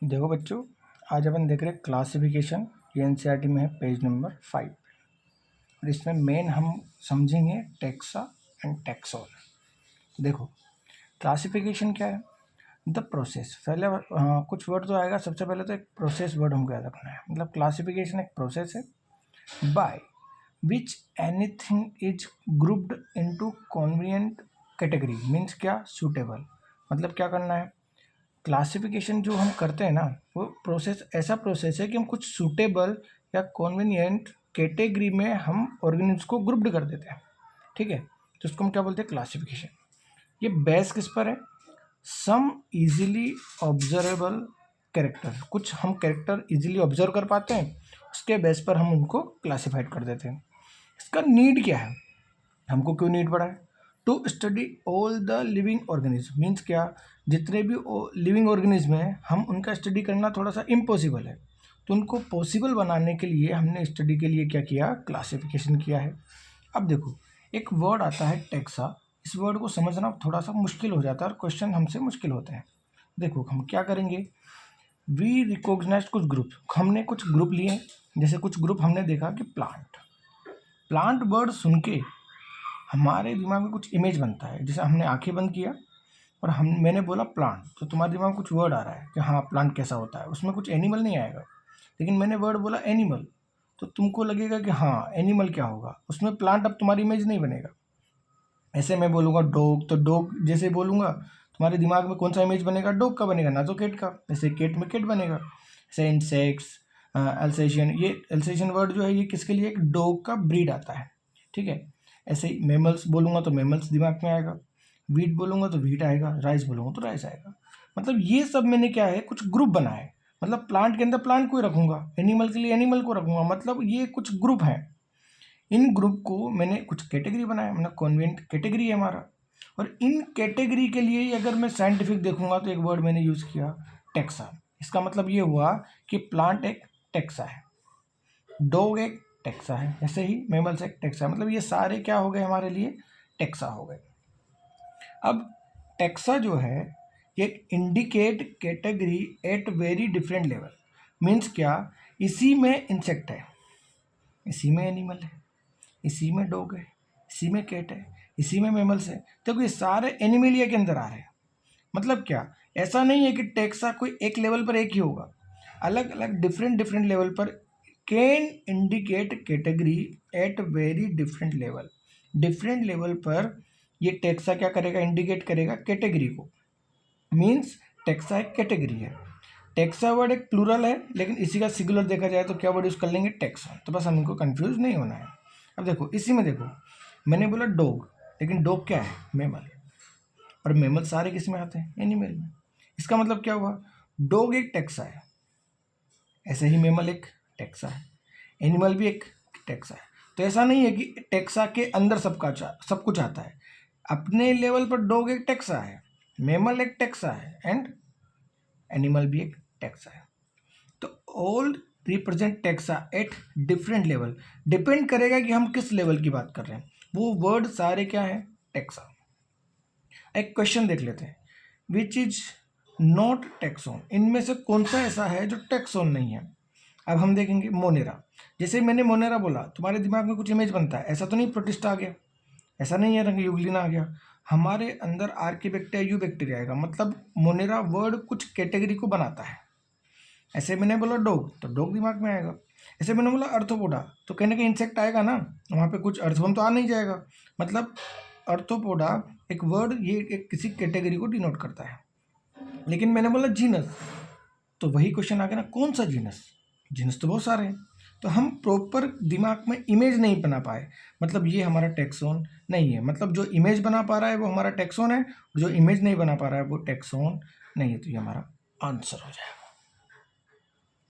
देखो बच्चों, आज अपन देख रहे हैं क्लासिफिकेशन। ये एनसीईआरटी में है पेज नंबर 5। और इसमें मेन हम समझेंगे टैक्सा एंड टैक्सोन। देखो, क्लासिफिकेशन क्या है? The process. पहले कुछ वर्ड तो आएगा। सबसे पहले तो एक प्रोसेस वर्ड हमको याद रखना है। मतलब क्लासिफिकेशन एक प्रोसेस है by which anything is grouped into convenient category. Means क्या? सूटेबल। मतलब क्या करना है? क्लासिफिकेशन जो हम करते हैं ना, वो प्रोसेस ऐसा प्रोसेस है कि हम कुछ सूटेबल या कॉन्वीनियंट कैटेगरी में हम ऑर्गेनिज्म को ग्रुप्ड कर देते हैं। ठीक है, तो उसको हम क्या बोलते हैं? क्लासिफिकेशन। ये बेस किस पर है? सम इजीली ऑब्जर्वेबल कैरेक्टर। कुछ हम कैरेक्टर इजीली ऑब्जर्व कर पाते हैं, उसके बेस पर हम उनको क्लासिफाइड कर देते हैं। इसका नीड क्या है? हमको क्यों नीड पड़ा है? To study all the living organism. Means क्या? जितने भी लिविंग ऑर्गेनिज्म हैं, हम उनका स्टडी करना थोड़ा सा इम्पॉसिबल है। तो उनको पॉसिबल बनाने के लिए हमने स्टडी के लिए क्या किया? क्लासिफिकेशन किया है। अब देखो, एक वर्ड आता है टैक्सा। इस वर्ड को समझना थोड़ा सा मुश्किल हो जाता है और क्वेश्चन हमसे मुश्किल होते हैं। देखो, हम क्या करेंगे? वी रिकॉग्नाइज कुछ ग्रुप। हमने कुछ ग्रुप लिए। जैसे कुछ ग्रुप हमने देखा कि प्लांट। प्लांट वर्ड सुन के हमारे दिमाग में कुछ इमेज बनता है। जैसे हमने आंखें बंद किया और मैंने बोला प्लांट, तो तुम्हारे दिमाग में कुछ वर्ड आ रहा है कि हाँ, प्लांट कैसा होता है। उसमें कुछ एनिमल नहीं आएगा। लेकिन मैंने वर्ड बोला एनिमल, तो तुमको लगेगा कि हाँ, एनिमल क्या होगा। उसमें प्लांट अब तुम्हारी इमेज नहीं बनेगा। ऐसे मैं बोलूँगा डॉग, तो डॉग जैसे बोलूँगा, तुम्हारे दिमाग में कौन सा इमेज बनेगा? डॉग का बनेगा, ना तो कैट का। जैसे कैट में कैट बनेगा। ऐसे इंसेक्ट्स, एल्सेशियन। ये एल्सेशियन वर्ड जो है, ये किसके लिए? एक डॉग का ब्रीड आता है। ठीक है। ऐसे ही मेमल्स बोलूँगा तो मेमल्स दिमाग में आएगा। वीट बोलूँगा तो वीट आएगा। राइस बोलूँगा तो राइस आएगा। मतलब ये सब मैंने क्या है? कुछ ग्रुप बनाए। मतलब प्लांट के अंदर प्लांट को ही रखूँगा, एनिमल के लिए एनिमल को रखूँगा। मतलब ये कुछ ग्रुप हैं। इन ग्रुप को मैंने कुछ कैटेगरी बनाया। मतलब कॉन्वेंट कैटेगरी है हमारा। और इन कैटेगरी के लिए ही अगर मैं साइंटिफिक देखूंगा तो एक वर्ड मैंने यूज़ किया, टैक्सा। इसका मतलब ये हुआ कि प्लांट एक टैक्सा है, डॉग एक टैक्सा है, ऐसे ही मैमल्स एक टैक्सा है। मतलब ये सारे क्या हो गए? हमारे लिए टैक्सा हो गए। अब टैक्सा जो है, ये indicate category at very different level. Means क्या? इसी में इंसेक्ट है, इसी में एनिमल है, इसी में डॉग है, इसी में कैट है, इसी में मैमल्स है। तो ये सारे एनिमलिया के अंदर आ रहे हैं। मतलब क्या? ऐसा नहीं है कि टैक्सा कोई एक लेवल पर एक ही होगा। अलग अलग डिफरेंट डिफरेंट लेवल पर can indicate category at very different level. Different level पर ये टैक्सा क्या करेगा? इंडिकेट करेगा कैटेगरी को। मीन्स टैक्सा एक कैटेगरी है। टैक्सा वर्ड एक प्लूरल है, लेकिन इसी का सिंगुलर देखा जाए तो क्या वर्ड यूज कर लेंगे? टैक्सा। तो बस हमको कंफ्यूज नहीं होना है। अब देखो, इसी में देखो, मैंने बोला डॉग, लेकिन डॉग क्या है? मैमल। और मैमल सारे किस में आते हैं? एनिमल में। इसका मतलब क्या हुआ? डॉग एक टैक्सा है, ऐसे ही मैमल एक टैक्सा है, एनिमल भी एक टैक्सा है। तो ऐसा नहीं है कि टैक्सा के अंदर सब कुछ आता है। अपने लेवल पर डॉग एक टैक्सा है, मैमल एक टैक्सा है, एंड एनिमल भी एक टैक्सा है। तो all represent taxa at different level. Depend करेगा कि हम किस लेवल की बात कर रहे हैं। वो वर्ड सारे क्या है? टैक्सा। एक क्वेश्चन देख लेते हैं, विच इज नॉट टैक्सोन। इनमें से कौन सा ऐसा है जो टैक्सोन नहीं है? अब हम देखेंगे मोनेरा। जैसे मैंने मोनेरा बोला, तुम्हारे दिमाग में कुछ इमेज बनता है। ऐसा तो नहीं प्रोटिस्टा आ गया, ऐसा नहीं है रंग युगलिना आ गया। हमारे अंदर आर्किबैक्टीरिया यू बैक्टीरिया आएगा। मतलब मोनेरा वर्ड कुछ कैटेगरी को बनाता है। ऐसे मैंने बोला डॉग, तो डॉग दिमाग में आएगा। ऐसे मैंने बोला अर्थोपोडा, तो कहीं ना कहीं इंसेक्ट आएगा ना, वहाँ पे कुछ अर्थवर्म तो आ नहीं जाएगा। मतलब अर्थोपोडा एक वर्ड, ये एक किसी कैटेगरी को डिनोट करता है। लेकिन मैंने बोला जीनस, तो वही क्वेश्चन आ गया ना, कौन सा जीनस? जीनस तो बहुत सारे हैं। तो हम प्रॉपर दिमाग में इमेज नहीं बना पाए। मतलब ये हमारा टैक्सोन नहीं है। मतलब जो इमेज बना पा रहा है वो हमारा टैक्सोन है, जो इमेज नहीं बना पा रहा है वो टैक्सोन नहीं है। तो ये हमारा आंसर हो जाएगा।